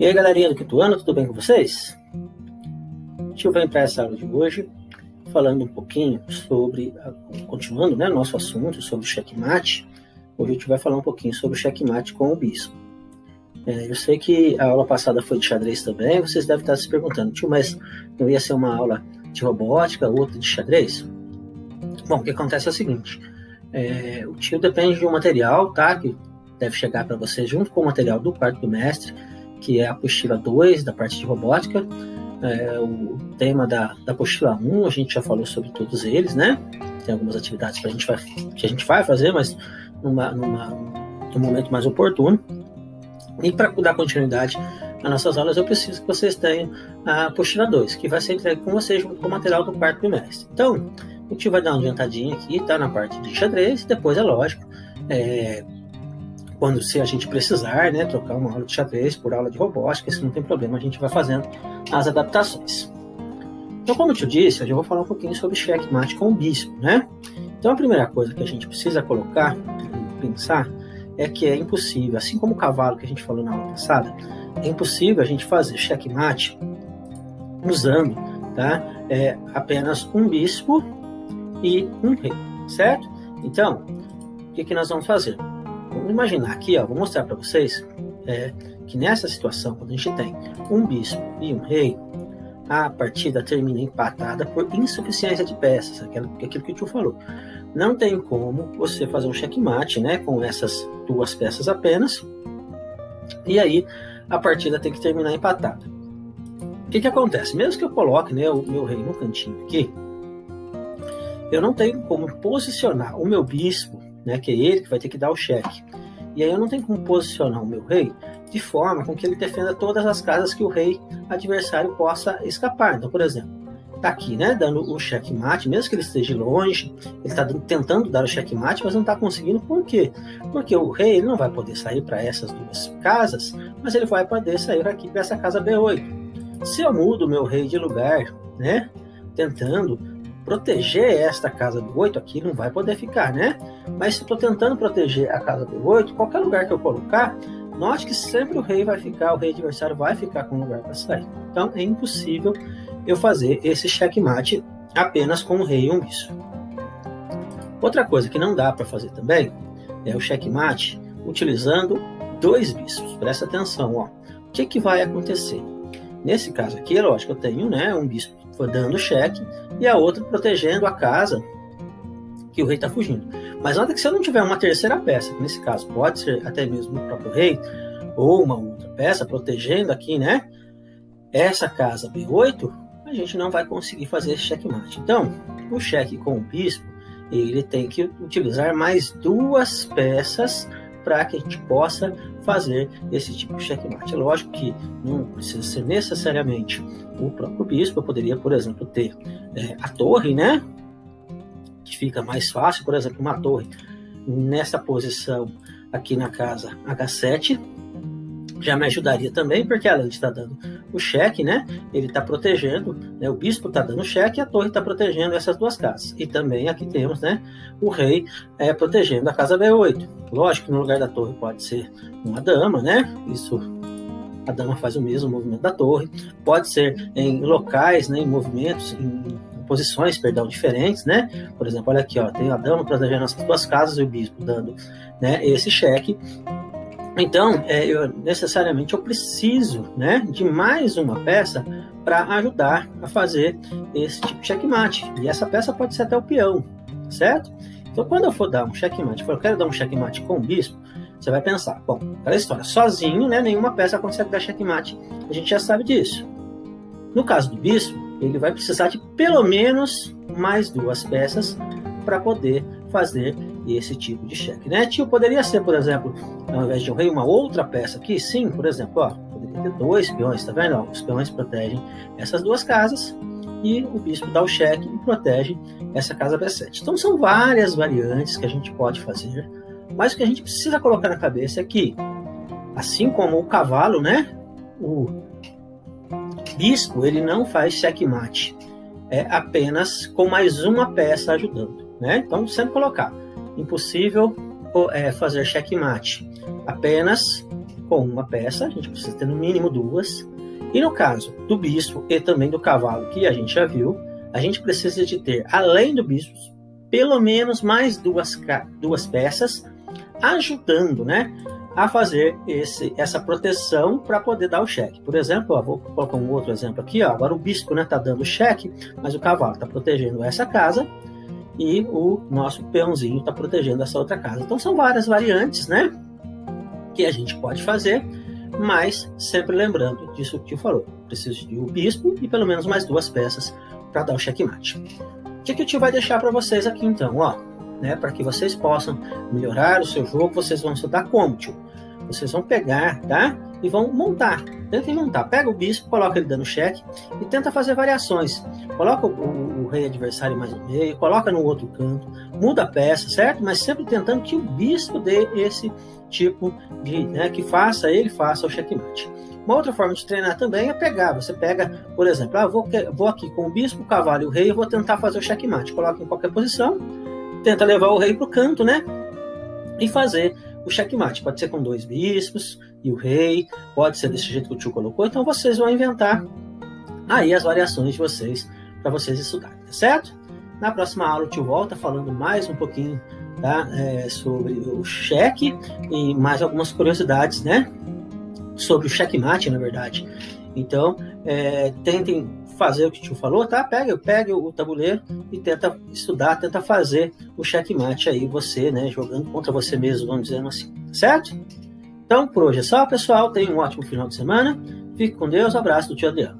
E aí, galerinha do quinto ano, tudo bem com vocês? Deixa eu vir para essa aula de hoje falando um pouquinho sobre, continuando, né, nosso assunto sobre o checkmate. Hoje a gente vai falar um pouquinho sobre o checkmate com o bispo. Eu sei que a aula passada foi de xadrez também, vocês devem estar se perguntando, tio, mas não ia ser uma aula de robótica, outra de xadrez? Bom, o que acontece é o seguinte, o tio depende de um material, tá, que deve chegar para vocês junto com o material do quarto bimestre, que é a apostila 2 da parte de robótica. O tema da apostila 1, a gente já falou sobre todos eles, né? Tem algumas atividades que a gente vai fazer, mas num momento mais oportuno. E para dar continuidade às nossas aulas, eu preciso que vocês tenham a apostila 2, que vai ser entregue com vocês junto com o material do quarto bimestre. Então, a gente vai dar uma adiantadinha aqui, tá? Na parte de xadrez, depois é lógico, se a gente precisar, né, trocar uma aula de xadrez por aula de robótica, isso não tem problema, a gente vai fazendo as adaptações. Então, como eu te disse, hoje eu vou falar um pouquinho sobre checkmate com o bispo, né? Então, a primeira coisa que a gente precisa colocar e pensar é que é impossível, assim como o cavalo que a gente falou na aula passada, é impossível a gente fazer checkmate usando, tá, apenas um bispo e um rei, certo? Então, o que nós vamos fazer? Vamos imaginar aqui, vou mostrar para vocês que nessa situação, quando a gente tem um bispo e um rei, a partida termina empatada por insuficiência de peças, aquilo que o tio falou. Não tem como você fazer um checkmate, né, com essas duas peças apenas, e aí a partida tem que terminar empatada. O que acontece? Mesmo que eu coloque, né, o meu rei no cantinho aqui, eu não tenho como posicionar o meu bispo, né, que é ele que vai ter que dar o cheque. E aí eu não tenho como posicionar o meu rei de forma com que ele defenda todas as casas que o rei adversário possa escapar. Então, por exemplo, tá aqui, né, dando o checkmate, mesmo que ele esteja longe, ele está tentando dar o checkmate, mas não está conseguindo. Por quê? Porque o rei ele não vai poder sair para essas duas casas, mas ele vai poder sair aqui para essa casa B8. Se eu mudo o meu rei de lugar, né, tentando proteger esta casa B8, aqui não vai poder ficar, né? Mas se eu estou tentando proteger a casa B8, qualquer lugar que eu colocar, note que sempre o rei adversário vai ficar com um lugar para sair. Então é impossível eu fazer esse checkmate apenas com um rei e um bispo. Outra coisa que não dá para fazer também é o checkmate utilizando dois bispos. Presta atenção, ó. O que vai acontecer? Nesse caso aqui, é lógico, eu tenho, né, um bispo dando cheque e a outra protegendo a casa que o rei está fugindo. Mas nota que se eu não tiver uma terceira peça, que nesse caso pode ser até mesmo o próprio rei, ou uma outra peça protegendo aqui, né, essa casa B8, a gente não vai conseguir fazer esse checkmate. Então, o cheque com o bispo, ele tem que utilizar mais duas peças para que a gente possa fazer esse tipo de checkmate. É lógico que não precisa ser necessariamente o próprio bispo. Eu poderia, por exemplo, ter a torre, né, que fica mais fácil, por exemplo, uma torre nessa posição aqui na casa H7, já me ajudaria também, porque além de estar dando o cheque, né, ele está protegendo, né, o bispo está dando cheque e a torre está protegendo essas duas casas. E também aqui temos, né, o rei protegendo a casa B8. Lógico que no lugar da torre pode ser uma dama, né, a dama faz o mesmo movimento da torre. Pode ser em locais, né, em movimentos, em posições, diferentes, né? Por exemplo, olha aqui, ó, tem a dama protegendo essas duas casas e o bispo dando, né, esse cheque. Então, necessariamente eu preciso, né, de mais uma peça para ajudar a fazer esse tipo de checkmate. E essa peça pode ser até o peão, certo? Então, quando eu for dar um checkmate, eu quero dar um checkmate com o bispo, você vai pensar, bom, aquela história, sozinho, né, nenhuma peça consegue dar checkmate, a gente já sabe disso. No caso do bispo, ele vai precisar de pelo menos mais duas peças para poder fazer esse tipo de cheque, né? Tio, poderia ser, por exemplo, ao invés de um rei, uma outra peça aqui? Sim, por exemplo, ó, poderia ter dois peões, tá vendo? Ó, os peões protegem essas duas casas e o bispo dá o cheque e protege essa casa B7. Então, são várias variantes que a gente pode fazer, mas o que a gente precisa colocar na cabeça é que, assim como o cavalo, né, o bispo, ele não faz checkmate, apenas com mais uma peça ajudando, né? Então, sempre colocar impossível fazer checkmate apenas com uma peça, a gente precisa ter no mínimo 2. E no caso do bispo e também do cavalo, que a gente já viu, a gente precisa de ter, além do bispo, pelo menos mais duas peças ajudando, né, a fazer essa proteção para poder dar o cheque. Por exemplo, vou colocar um outro exemplo aqui. Agora o bispo está dando o cheque, mas o cavalo está protegendo essa casa e o nosso peãozinho está protegendo essa outra casa. Então são várias variantes, né, que a gente pode fazer, mas sempre lembrando disso que o tio falou. Preciso de um bispo e pelo menos mais 2 peças para dar o checkmate. O que o tio vai deixar para vocês aqui então, né, para que vocês possam melhorar o seu jogo, vocês vão estudar como, tio? Vocês vão pegar, tá? E vão montar. Tentem montar. Pega o bispo, coloca ele dando cheque e tenta fazer variações. Coloca o rei adversário mais no meio, coloca no outro canto, muda a peça, certo? Mas sempre tentando que o bispo dê esse tipo de, né, que ele faça o checkmate. Uma outra forma de treinar também é pegar. Você pega, por exemplo, vou aqui com o bispo, o cavalo e o rei, eu vou tentar fazer o checkmate. Coloca em qualquer posição, tenta levar o rei para o canto, né? E fazer o checkmate. Pode ser com 2 bispos e o rei, pode ser desse jeito que o tio colocou. Então vocês vão inventar aí as variações de vocês para vocês estudarem, tá certo? Na próxima aula o tio volta falando mais um pouquinho, tá, sobre o cheque e mais algumas curiosidades, né, sobre o checkmate, na verdade. Então, tentem fazer o que o tio falou, tá? Pega o tabuleiro e tenta estudar, tenta fazer o checkmate aí, você, né, jogando contra você mesmo, vamos dizer assim, certo? Então, por hoje é só, pessoal. Tenham um ótimo final de semana. Fique com Deus. Abraço do tio Adriano.